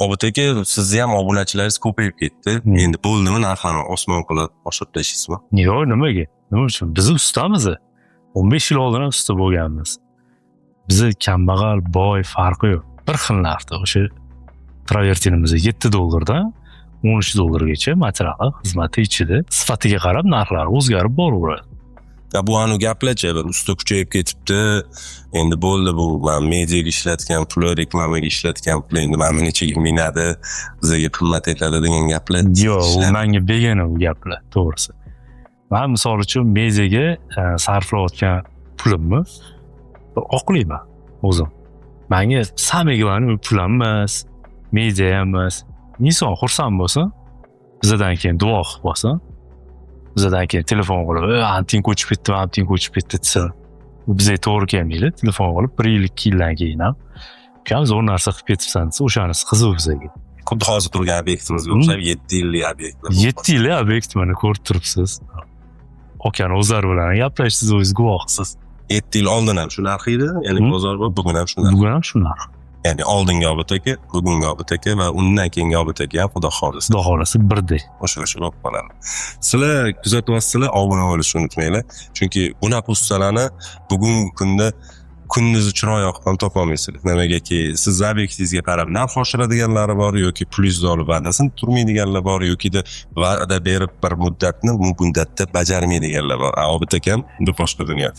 Obid aka, sizni ham obunachilaringiz ko'payib ketdi. Endi bo'ldimi, narxlarni osmon qilib oshirib tashlaysizmi? Yo'q, nimaga? Nima uchun? Biz ustamiz. 15 yil oldin ham usta bo'lganmiz. Bizi kambag'al, boy farqi yo'q. Bir xil narxda o'sha travertinimiz $7dan $13gacha material xizmati ichida sifatiga qarab narxlar o'zgarib boraveradi. Ya bu anu gaplarchi, bir usta kuchayib ketibdi. Endi bo'ldi, bu men mediaga ishlatgan pul, reklamaga ishlatgan pul endi mana nechaga minadi, bizga qimmat etadi degan gaplar. Yo'q, u menga begona bu gaplar, to'g'risi. Men misol uchun mediaga sarflayotgan pulimni oqlayman o'zim. Menga samega mani pul ham emas, media ham emas. Inson xursand bo'lsin, bizdan keyin duo qilib bo'lsin. Bizdan keyin telefon qilib, "Anting ko'chib ketdi, anting ko'chib ketdi" desa, bu bizga to'g'ri kelmaydi. Telefon qilib 1 yil, 2 yildan keyin ham "Ukam, zo'r narsa qilib ketibsan" desa, o'shanisi qiziq bizga. Xuddi hozir turgan obyektimizga o'xshab 7 yillik obyekt. 7 yillik obyekt mana ko'rib turibsiz. Okani o'zlari bilan gaplashsiz, o'zingiz guvohsiz. 7 yil oldin ham shu narx edi, ya'ni bozor va bugun ham shu narx. Bugun ham shu narx. Ya'ni oldingi Obid aka, bugungi Obid aka va undan keyingi Obid aka ham xudo xohlasa. Xudo xohlasa birdek. O'sha bo'lib qoladi. Sizlar kuzatyapsizlar, obuna bo'lishni unutmanglar. Chunki bunaqa ustalarni bugungi kunda kunduzi chiroy yoqdan topolmaysizlar. Nimagaki, siz obyektingizga qarab narx oshiradiganlari bor yoki plyusni olib va'dasini turmaydiganlar bor yoki-da va'da berib bir muddatni bu muddatda bajarmaydiganlar bor. Obid akam bu boshqa dunyo.